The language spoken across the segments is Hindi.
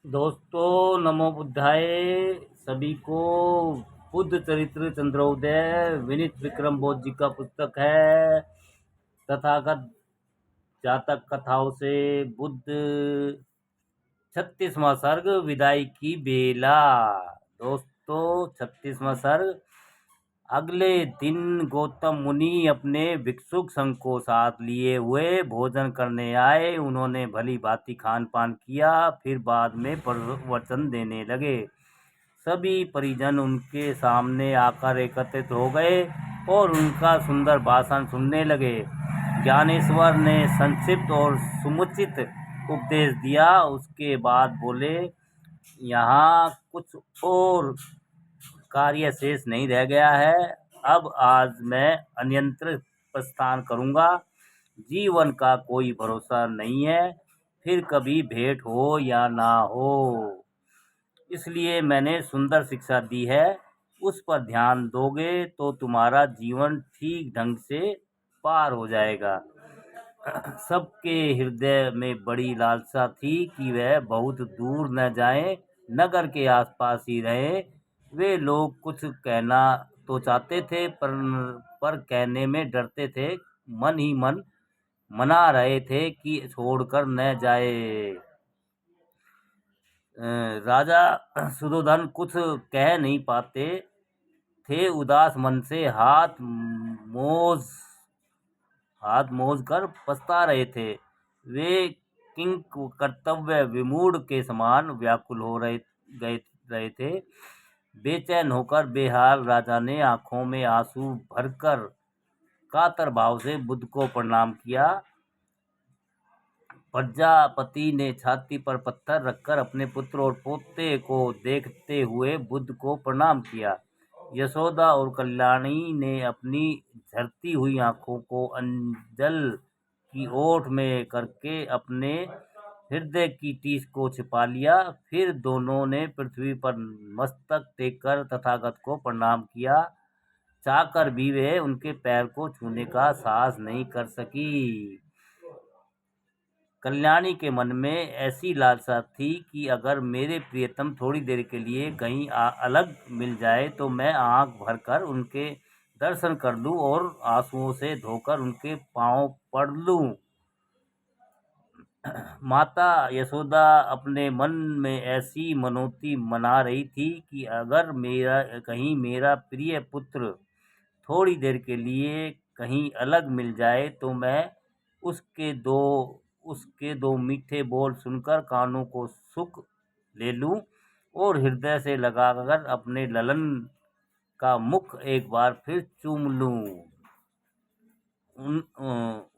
दोस्तों, नमो बुद्धाय। सभी को बुद्ध चरित्र चंद्रोदय विनीत विक्रम बोध जी का पुस्तक है। तथागत जातक कथाओं से बुद्ध 36वां सर्ग विदाई की बेला। दोस्तों, 36वां सर्ग। अगले दिन गौतम मुनि अपने भिक्षुक संघ को साथ लिए हुए भोजन करने आए। उन्होंने भली भांति खान पान किया, फिर बाद में प्रवचन देने लगे। सभी परिजन उनके सामने आकर एकत्रित हो गए और उनका सुंदर भाषण सुनने लगे। ज्ञानेश्वर ने संक्षिप्त और समुचित उपदेश दिया। उसके बाद बोले, यहाँ कुछ और कार्य शेष नहीं रह गया है। अब आज मैं अन्यंत्र प्रस्थान करूंगा। जीवन का कोई भरोसा नहीं है, फिर कभी भेंट हो या ना हो। इसलिए मैंने सुंदर शिक्षा दी है, उस पर ध्यान दोगे तो तुम्हारा जीवन ठीक ढंग से पार हो जाएगा। सबके हृदय में बड़ी लालसा थी कि वह बहुत दूर न जाएं, नगर के आसपास ही रहे। वे लोग कुछ कहना तो चाहते थे, पर कहने में डरते थे। मन ही मन मना रहे थे कि छोड़कर न जाए। राजा सुधोधन कुछ कह नहीं पाते थे। उदास मन से हाथ मोज कर पछता रहे थे। वे किंग कर्तव्य विमूढ़ के समान व्याकुल हो रहे थे। बेचैन होकर बेहाल राजा ने आंखों में आंसू भरकर कातर भाव से बुद्ध को प्रणाम किया। प्रजापति ने छाती पर पत्थर रखकर अपने पुत्र और पोते को देखते हुए बुद्ध को प्रणाम किया। यशोदा और कल्याणी ने अपनी झरती हुई आंखों को अंजल की ओट में करके अपने हृदय की टीस को छिपा लिया। फिर दोनों ने पृथ्वी पर मस्तक टेककर तथागत को प्रणाम किया। चाहकर भी वे उनके पैर को छूने का साहस नहीं कर सकी। कल्याणी के मन में ऐसी लालसा थी कि अगर मेरे प्रियतम थोड़ी देर के लिए कहीं अलग मिल जाए तो मैं आंख भरकर उनके दर्शन कर लूं और आंसुओं से धोकर उनके पांव पड़ लूं। माता यशोदा अपने मन में ऐसी मनोती मना रही थी कि अगर मेरा प्रिय पुत्र थोड़ी देर के लिए कहीं अलग मिल जाए तो मैं उसके दो उसके दो मीठे बोल सुनकर कानों को सुख ले लूं और हृदय से लगाकर अपने ललन का मुख एक बार फिर चूम लूं।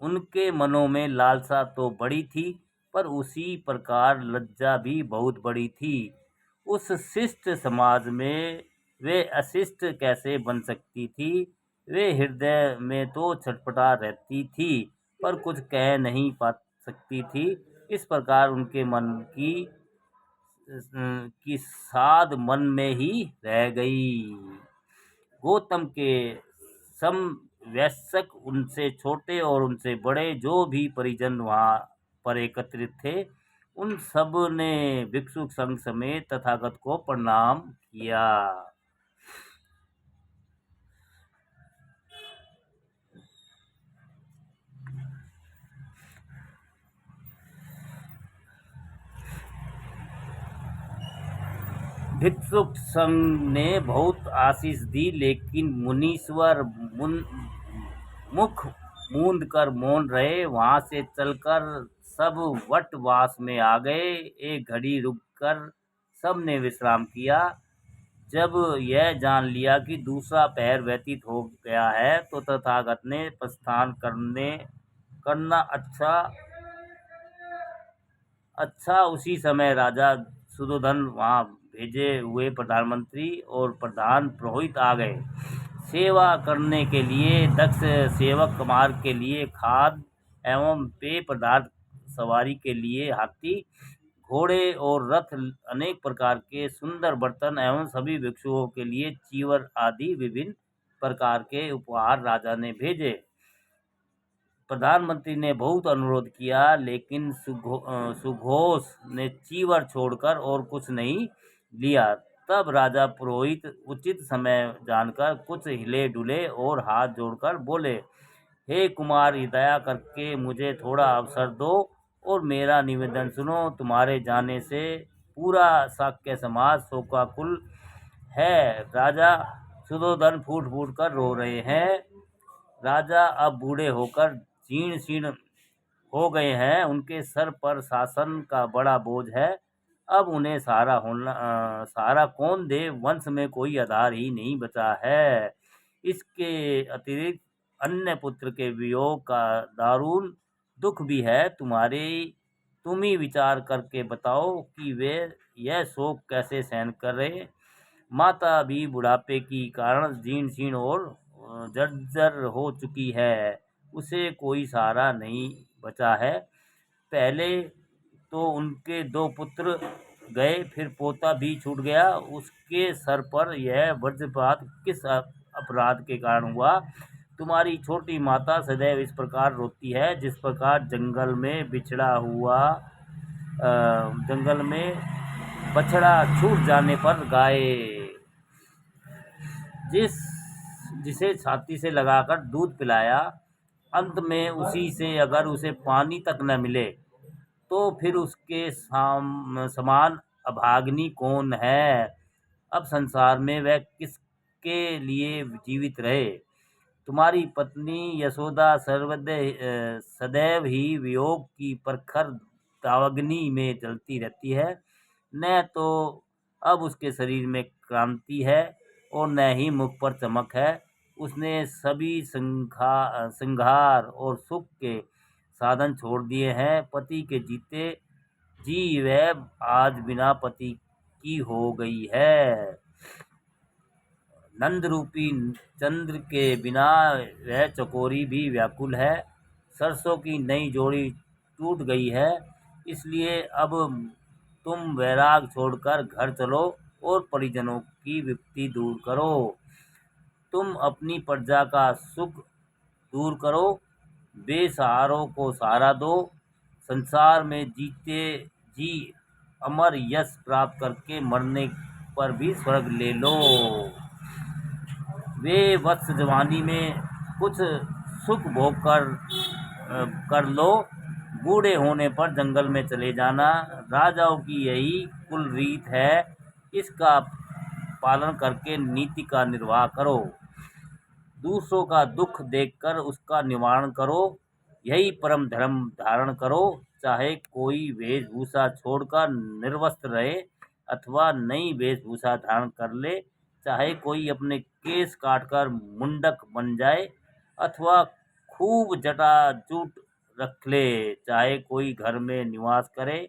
उनके मनों में लालसा तो बड़ी थी, पर उसी प्रकार लज्जा भी बहुत बड़ी थी। उस शिष्ट समाज में वे अशिष्ट कैसे बन सकती थी। वे हृदय में तो छटपटा रहती थी, पर कुछ कह नहीं पा सकती थी। इस प्रकार उनके मन की साध मन में ही रह गई। गौतम के समवयस्क, उनसे छोटे और उनसे बड़े जो भी परिजन वहां पर एकत्रित थे, उन सब ने भिक्षुक संघ समेत तथागत को प्रणाम किया। भिक्षुक संघ ने बहुत आशीष दी, लेकिन मुनीश्वर मुख मूंद कर मौन रहे। वहां से चलकर सब वटवास में आ गए। एक घड़ी रुककर सब ने विश्राम किया। जब यह जान लिया कि दूसरा पहर व्यतीत हो गया है तो तथागत ने प्रस्थान करना अच्छा। उसी समय राजा सुधोधन, वहां भेजे हुए प्रधानमंत्री और प्रधान पुरोहित आ गए। सेवा करने के लिए दक्ष सेवक मार्ग के लिए खाद एवं पेय पदार्थ, सवारी के लिए हाथी घोड़े और रथ, अनेक प्रकार के सुंदर बर्तन एवं सभी भिक्षुओं के लिए चीवर आदि विभिन्न प्रकार के उपहार राजा ने भेजे। प्रधानमंत्री ने बहुत अनुरोध किया, लेकिन सुघोष ने चीवर छोड़कर और कुछ नहीं लिया। तब राजा पुरोहित उचित समय जानकर कुछ हिले डुले और हाथ जोड़कर बोले, हे कुमार, दया करके मुझे थोड़ा अवसर दो और मेरा निवेदन सुनो। तुम्हारे जाने से पूरा शाक्य समाज शोकाकुल है। राजा सुधोधन फूट फूट कर रो रहे हैं। राजा अब बूढ़े होकर जीर्ण शीर्ण हो गए हैं। उनके सर पर शासन का बड़ा बोझ है। अब उन्हें सहारा कौन दे? वंश में कोई आधार ही नहीं बचा है। इसके अतिरिक्त अन्य पुत्र के वियोग का दारुण दुख भी है। तुम ही विचार करके बताओ कि वे यह शोक कैसे सहन करे। माता भी बुढ़ापे की कारण जीर्ण शीर्ण और जर्जर हो चुकी है। उसे कोई सहारा नहीं बचा है। पहले तो उनके 2 पुत्र गए, फिर पोता भी छूट गया। उसके सर पर यह वज्रपात किस अपराध के कारण हुआ? तुम्हारी छोटी माता सदैव इस प्रकार रोती है, जिस प्रकार जंगल में बछड़ा छूट जाने पर गाय जिसे छाती से लगाकर दूध पिलाया, अंत में उसी से अगर उसे पानी तक न मिले, तो फिर उसके समान अभागिनी कौन है? अब संसार में वह किसके लिए जीवित रहे? तुम्हारी पत्नी यशोदा सदैव ही वियोग की प्रखर दावाग्नि में जलती रहती है। न तो अब उसके शरीर में क्रांति है और न ही मुख पर चमक है। उसने सभी श्रृंगार और सुख के साधन छोड़ दिए हैं। पति के जीते जी वह आज बिना पति की हो गई है। नंद रूपी चंद्र के बिना वह चकोरी भी व्याकुल है। सरसों की नई जोड़ी टूट गई है। इसलिए अब तुम वैराग छोड़कर घर चलो और परिजनों की विपत्ति दूर करो। तुम अपनी प्रजा का सुख दूर करो, बेसहारों को सहारा दो। संसार में जीते जी अमर यश प्राप्त करके मरने पर भी स्वर्ग ले लो। वे वत्स जवानी में कुछ सुख भोग कर लो। बूढ़े होने पर जंगल में चले जाना। राजाओं की यही कुल रीत है। इसका पालन करके नीति का निर्वाह करो। दूसरों का दुख देखकर उसका निवारण करो। यही परम धर्म धारण करो। चाहे कोई वेशभूषा छोड़कर निर्वस्त्र रहे अथवा नई वेशभूषा धारण कर ले, चाहे कोई अपने केस काटकर मुंडक बन जाए अथवा खूब जटाजूट रख ले, चाहे कोई घर में निवास करे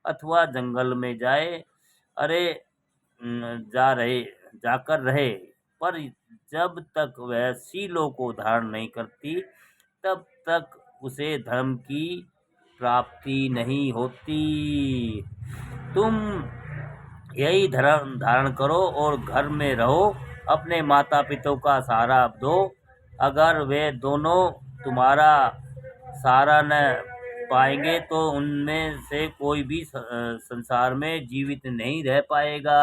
अथवा जंगल में जाए, अरे जाकर रहे, पर जब तक वह शीलों को धारण नहीं करती, तब तक उसे धर्म की प्राप्ति नहीं होती। तुम यही धर्म धारण करो और घर में रहो। अपने माता पिता का सहारा दो। अगर वे दोनों तुम्हारा सहारा न पाएंगे तो उनमें से कोई भी संसार में जीवित नहीं रह पाएगा।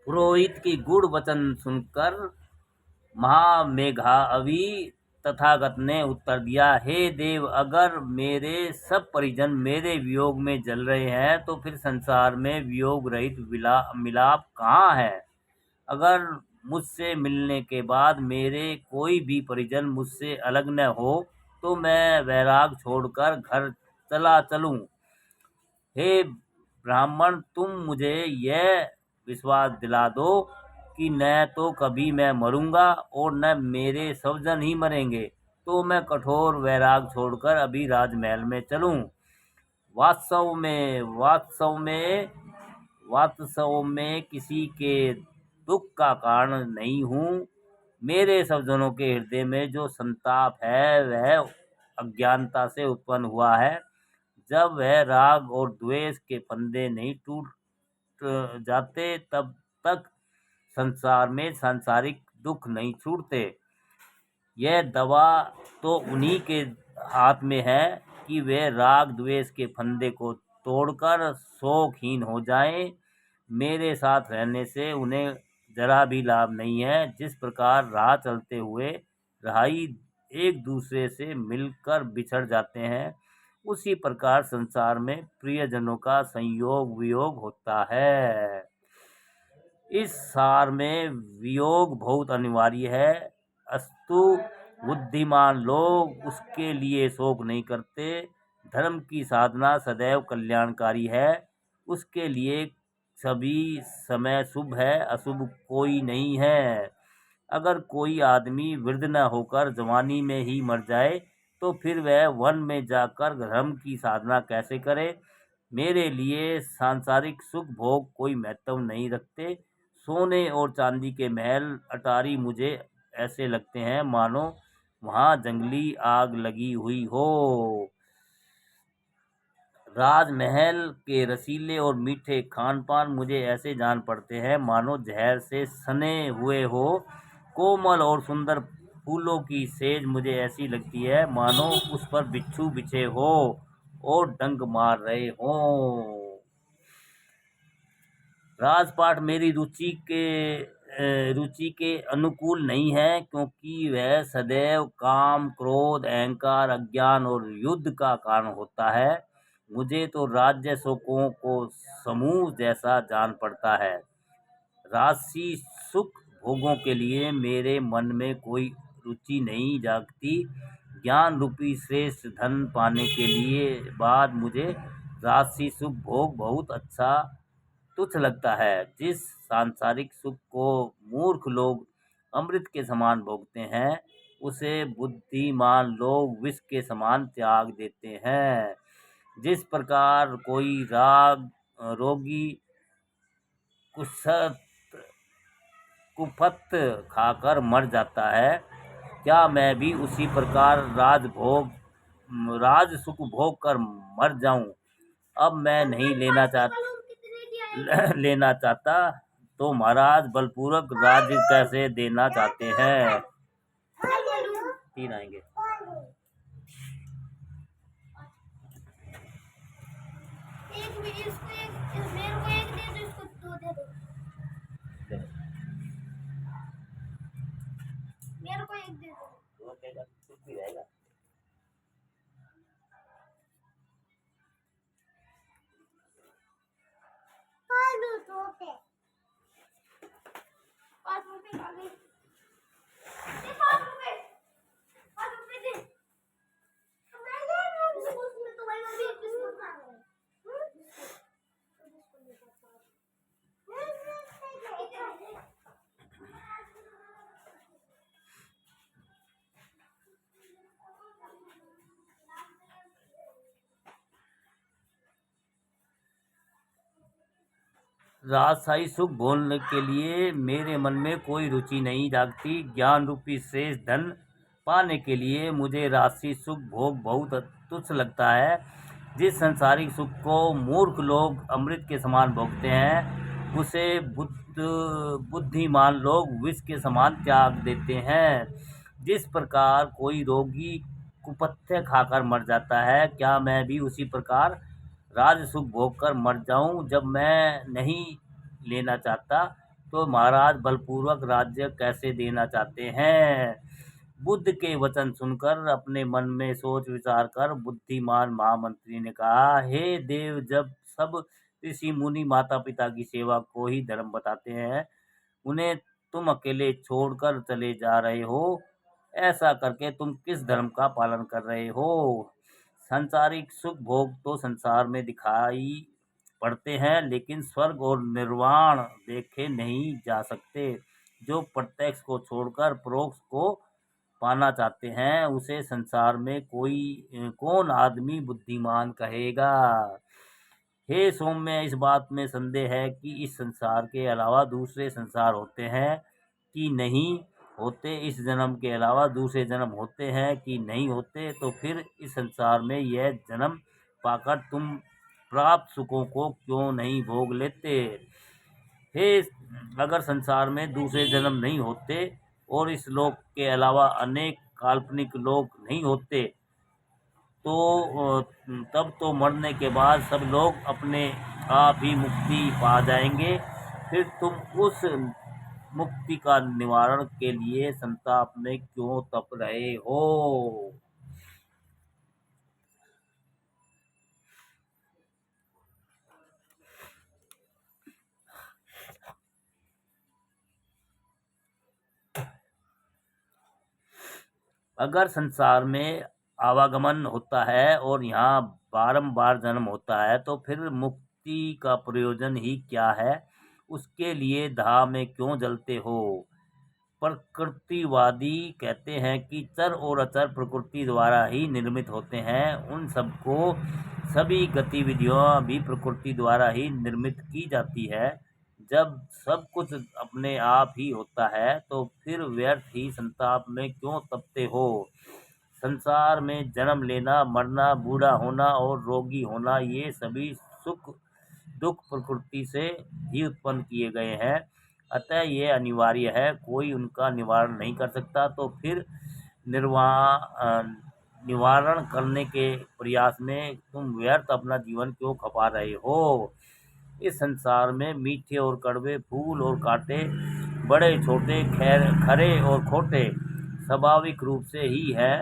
पुरोहित की गूढ़ वचन सुनकर महामेघावी तथागत ने उत्तर दिया, हे देव, अगर मेरे सब परिजन मेरे वियोग में जल रहे हैं तो फिर संसार में वियोग रहित मिलाप कहाँ है? अगर मुझसे मिलने के बाद मेरे कोई भी परिजन मुझसे अलग न हो तो मैं वैराग छोड़कर घर चला चलूं। हे ब्राह्मण, तुम मुझे यह विश्वास दिला दो कि न तो कभी मैं मरूंगा और न मेरे स्वजन ही मरेंगे, तो मैं कठोर वैराग छोड़कर अभी राजमहल में चलूं। वास्तव में किसी के दुख का कारण नहीं हूँ। मेरे स्वजनों के हृदय में जो संताप है वह अज्ञानता से उत्पन्न हुआ है। जब वह राग और द्वेष के फंदे नहीं टूट जाते तब तक संसार में सांसारिक दुख नहीं छूटते। यह दवा तो उन्हीं के हाथ में है कि वे राग द्वेष के फंदे को तोड़कर शोकहीन हो जाएं। मेरे साथ रहने से उन्हें जरा भी लाभ नहीं है। जिस प्रकार राह चलते हुए राही एक दूसरे से मिलकर बिछड़ जाते हैं, उसी प्रकार संसार में प्रियजनों का संयोग वियोग होता है। इस सार में वियोग बहुत अनिवार्य है, अस्तु बुद्धिमान लोग उसके लिए शोक नहीं करते। धर्म की साधना सदैव कल्याणकारी है, उसके लिए सभी समय शुभ है, अशुभ कोई नहीं है। अगर कोई आदमी वृद्ध न होकर जवानी में ही मर जाए तो फिर वह वन में जाकर धर्म की साधना कैसे करे। मेरे लिए सांसारिक सुख भोग कोई महत्व नहीं रखते। सोने और चांदी के महल अटारी मुझे ऐसे लगते हैं मानो वहाँ जंगली आग लगी हुई हो। राजमहल के रसीले और मीठे खान पान मुझे ऐसे जान पड़ते हैं मानो जहर से सने हुए हो। कोमल और सुंदर फूलों की सेज मुझे ऐसी लगती है मानो उस पर बिच्छू बिछे हो और डंक मार रहे हों। राजपाट मेरी रुचि के अनुकूल नहीं है, क्योंकि वह सदैव काम, क्रोध, अहंकार, अज्ञान और युद्ध का कारण होता है। मुझे तो राज्य सुखों को समूह जैसा जान पड़ता है। राशि सुख भोगों के लिए मेरे मन में कोई रुचि नहीं जागती। ज्ञान रूपी श्रेष्ठ धन पाने के लिए बाद मुझे राशि सुख भोग बहुत अच्छा तुच्छ लगता है। जिस सांसारिक सुख को मूर्ख लोग अमृत के समान भोगते हैं, उसे बुद्धिमान लोग विष के समान त्याग देते हैं। जिस प्रकार कोई रोगी कुफत खाकर मर जाता है, क्या मैं भी उसी प्रकार राज सुख भोग कर मर जाऊं। अब मैं नहीं लेना चाहता, तो महाराज बलपूर्वक राज्य कैसे देना चाहते हैं। 3 आएंगे। मेरे को एक दे दो, इसको 2 दे दो। मेरे को एक दे दो। कुछ भी रहेगा। राजशाही सुख भोगने के लिए मेरे मन में कोई रुचि नहीं जागती। ज्ञान रूपी श्रेष्ठ धन पाने के लिए मुझे राशि सुख भोग बहुत तुच्छ लगता है। जिस संसारिक सुख को मूर्ख लोग अमृत के समान भोगते हैं, उसे बुद्धिमान लोग विष के समान त्याग देते हैं। जिस प्रकार कोई रोगी कुपथ्य खाकर मर जाता है, क्या मैं भी उसी प्रकार राज सुख भोग कर मर जाऊं। जब मैं नहीं लेना चाहता, तो महाराज बलपूर्वक राज्य कैसे देना चाहते हैं। बुद्ध के वचन सुनकर अपने मन में सोच विचार कर बुद्धिमान महामंत्री ने कहा, हे देव, जब सब ऋषि मुनि माता पिता की सेवा को ही धर्म बताते हैं, उन्हें तुम अकेले छोड़कर चले जा रहे हो। ऐसा करके तुम किस धर्म का पालन कर रहे हो। सांसारिक सुख भोग तो संसार में दिखाई पड़ते हैं, लेकिन स्वर्ग और निर्वाण देखे नहीं जा सकते। जो प्रत्यक्ष को छोड़कर परोक्ष को पाना चाहते हैं, उसे संसार में कौन आदमी बुद्धिमान कहेगा। हे सौम्य, इस बात में संदेह है कि इस संसार के अलावा दूसरे संसार होते हैं कि नहीं होते। इस जन्म के अलावा दूसरे जन्म होते हैं कि नहीं होते। तो फिर इस संसार में यह जन्म पाकर तुम प्राप्त सुखों को क्यों नहीं भोग लेते। हे, अगर संसार में दूसरे जन्म नहीं होते और इस लोक के अलावा अनेक काल्पनिक लोक नहीं होते तो तब तो मरने के बाद सब लोग अपने आप ही मुक्ति पा जाएंगे। फिर तुम उस मुक्ति का निवारण के लिए संताप में क्यों तप रहे हो। अगर संसार में आवागमन होता है और यहाँ बारंबार जन्म होता है तो फिर मुक्ति का प्रयोजन ही क्या है। उसके लिए दाह में क्यों जलते हो। प्रकृतिवादी कहते हैं कि चर और अचर प्रकृति द्वारा ही निर्मित होते हैं। उन सबको सभी गतिविधियां भी प्रकृति द्वारा ही निर्मित की जाती है। जब सब कुछ अपने आप ही होता है तो फिर व्यर्थ ही संताप में क्यों तपते हो। संसार में जन्म लेना, मरना, बूढ़ा होना और रोगी होना, ये सभी सुख दुख प्रकृति से ही उत्पन्न किए गए हैं। अतः ये अनिवार्य है, कोई उनका निवारण नहीं कर सकता। तो फिर निवारण करने के प्रयास में तुम व्यर्थ अपना जीवन क्यों खपा रहे हो। इस संसार में मीठे और कड़वे, फूल और कांटे, बड़े छोटे, खरे और खोटे स्वाभाविक रूप से ही है।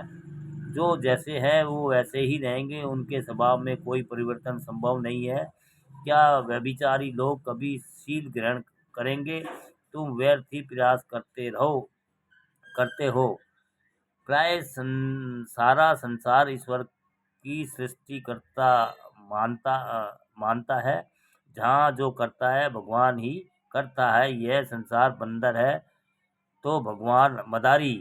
जो जैसे हैं वो वैसे ही रहेंगे, उनके स्वभाव में कोई परिवर्तन संभव नहीं है। क्या व्यभिचारी लोग कभी शील ग्रहण करेंगे। तुम व्यर्थ ही प्रयास करते हो। प्राय सारा संसार ईश्वर की सृष्टि करता मानता है। जहाँ जो करता है भगवान ही करता है। यह संसार बंदर है तो भगवान मदारी।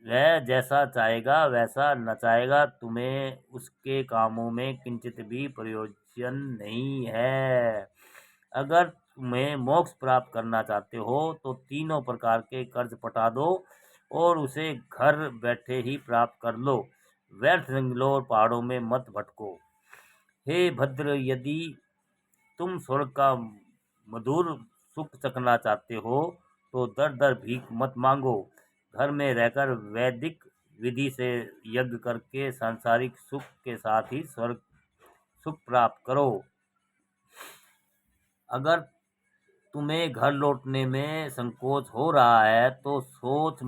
वह जैसा चाहेगा वैसा नचाएगा। तुम्हें उसके कामों में किंचित भी प्रयोजन नहीं है। अगर तुम्हें मोक्ष प्राप्त करना चाहते हो तो तीनों प्रकार के कर्ज पटा दो और उसे घर बैठे ही प्राप्त कर लो। व्यर्थ जंगलों और पहाड़ों में मत भटको। हे भद्र, यदि तुम स्वर्ग का मधुर सुख चखना चाहते हो तो दर दर भीख मत मांगो। घर में रहकर वैदिक विधि से यज्ञ करके सांसारिक सुख के साथ ही स्वर्ग सुख प्राप्त करो। अगर तुम्हें घर लौटने में संकोच हो रहा है तो सोच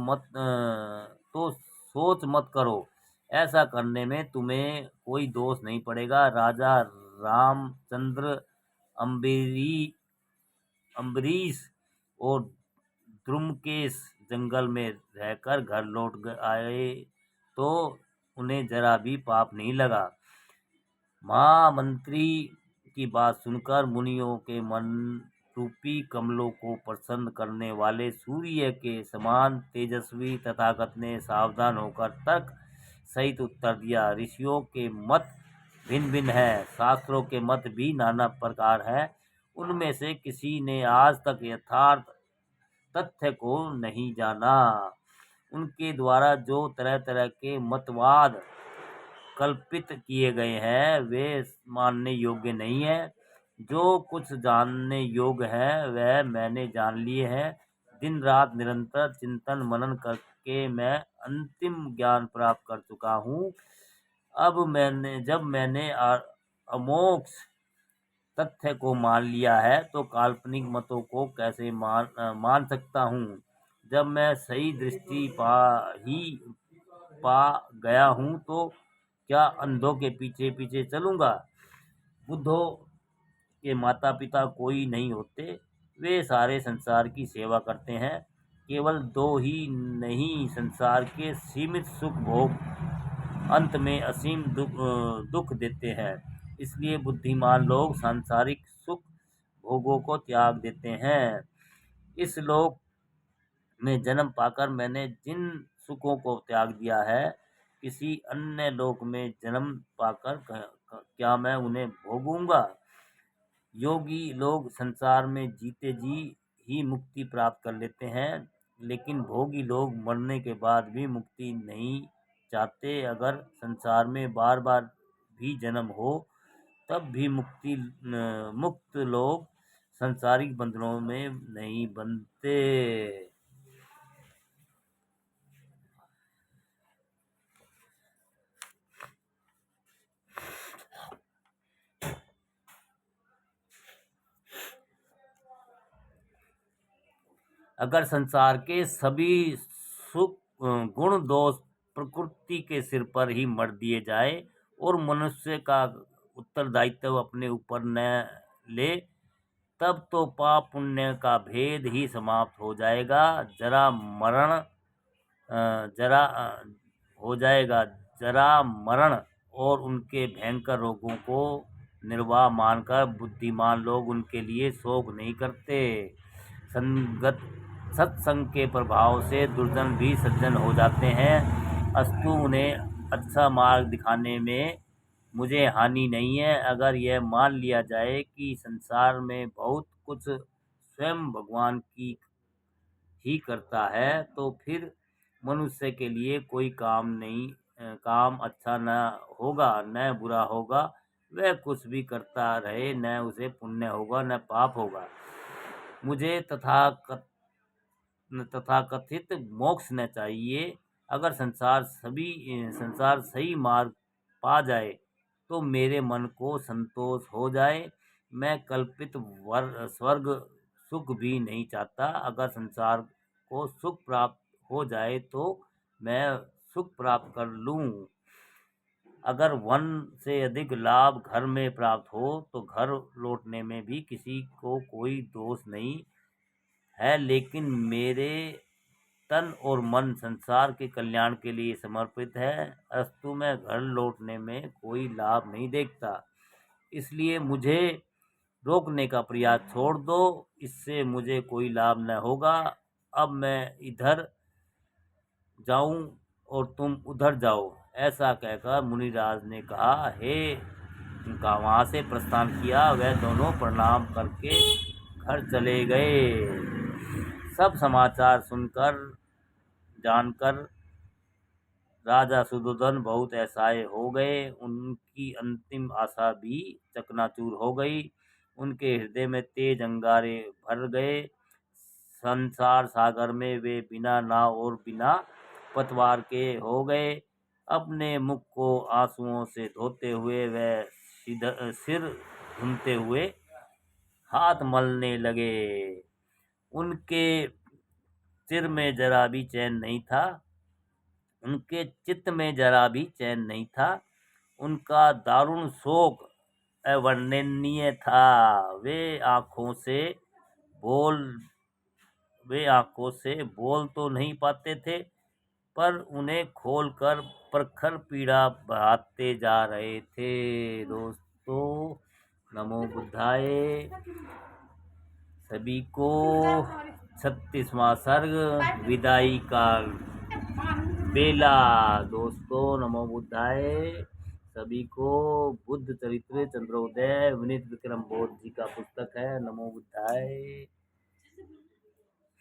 मत करो। ऐसा करने में तुम्हें कोई दोष नहीं पड़ेगा। राजा रामचंद्र अम्बरी अम्बरीश और द्रुमकेश जंगल में रहकर घर लौट आए तो उन्हें जरा भी पाप नहीं लगा। महामंत्री की बात सुनकर मुनियों के मन रूपी कमलों को प्रसन्न करने वाले सूर्य के समान तेजस्वी तथागत ने सावधान होकर तर्क सहित उत्तर दिया। ऋषियों के मत भिन्न भिन्न हैं, शास्त्रों के मत भी नाना प्रकार हैं। उनमें से किसी ने आज तक यथार्थ तथ्य को नहीं जाना। उनके द्वारा जो तरह तरह के मतवाद कल्पित किए गए हैं वे मानने योग्य नहीं है। जो कुछ जानने योग्य है वह मैंने जान लिए हैं। दिन रात निरंतर चिंतन मनन करके मैं अंतिम ज्ञान प्राप्त कर चुका हूँ। अब जब मैंने अमोक्ष तथ्य को मान लिया है तो काल्पनिक मतों को कैसे मान सकता हूँ। जब मैं सही दृष्टि पा गया हूँ तो क्या अंधों के पीछे पीछे चलूंगा। बुद्धों के माता पिता कोई नहीं होते, वे सारे संसार की सेवा करते हैं। केवल दो ही नहीं, संसार के सीमित सुख भोग अंत में असीम दुख देते हैं। इसलिए बुद्धिमान लोग सांसारिक सुख भोगों को त्याग देते हैं। इस लोक में जन्म पाकर मैंने जिन सुखों को त्याग दिया है, किसी अन्य लोक में जन्म पाकर क्या मैं उन्हें भोगूंगा। योगी लोग संसार में जीते जी ही मुक्ति प्राप्त कर लेते हैं, लेकिन भोगी लोग मरने के बाद भी मुक्ति नहीं चाहते। अगर संसार में बार बार भी जन्म हो तब भी मुक्त लोग संसारिक बंधनों में नहीं बनते। अगर संसार के सभी गुण दोष प्रकृति के सिर पर ही मर दिए जाए और मनुष्य का उत्तरदायित्व अपने ऊपर न ले, तब तो पाप पुण्य का भेद ही समाप्त हो जाएगा। जरा हो जाएगा जरा मरण और उनके भयंकर रोगों को निर्वाह मानकर बुद्धिमान लोग उनके लिए शोक नहीं करते। संगत सत्संग के प्रभाव से दुर्जन भी सज्जन हो जाते हैं, अस्तु उन्हें अच्छा मार्ग दिखाने में मुझे हानि नहीं है। अगर यह मान लिया जाए कि संसार में बहुत कुछ स्वयं भगवान की ही करता है, तो फिर मनुष्य के लिए कोई काम अच्छा न होगा न बुरा होगा। वह कुछ भी करता रहे, न उसे पुण्य होगा न पाप होगा। मुझे तथाकथित मोक्ष न चाहिए। अगर संसार सही मार्ग पा जाए तो मेरे मन को संतोष हो जाए। मैं कल्पित स्वर्ग सुख भी नहीं चाहता। अगर संसार को सुख प्राप्त हो जाए तो मैं सुख प्राप्त कर लूं। अगर वन से अधिक लाभ घर में प्राप्त हो तो घर लौटने में भी किसी को कोई दोष नहीं है, लेकिन मेरे तन और मन संसार के कल्याण के लिए समर्पित है, अस्तु मैं घर लौटने में कोई लाभ नहीं देखता। इसलिए मुझे रोकने का प्रयास छोड़ दो, इससे मुझे कोई लाभ न होगा। अब मैं इधर जाऊं और तुम उधर जाओ। ऐसा कहकर मुनिराज ने कहा, उनका वहां से प्रस्थान किया। वह दोनों प्रणाम करके घर चले गए। सब समाचार जानकर राजा सुधोधन बहुत असहाय हो गए। उनकी अंतिम आशा भी चकनाचूर हो गई। उनके हृदय में तेज अंगारे भर गए। संसार सागर में वे बिना नाव और बिना पतवार के हो गए। अपने मुख को आंसुओं से धोते हुए वह सिर धुनते हुए हाथ मलने लगे। उनके चित्त में जरा भी चैन नहीं था। उनका दारुण शोक अवर्णनीय था। वे आंखों से बोल तो नहीं पाते थे, पर उन्हें खोलकर प्रखर पीड़ा बहाते जा रहे थे। दोस्तों, नमो बुद्धाय। सभी को 36वां सर्ग विदाई का बेला। दोस्तों, नमो बुद्धाय। सभी को बुद्ध चरित्र चंद्रोदय विनीत विक्रम बोध जी का पुस्तक है। नमो बुद्धाय।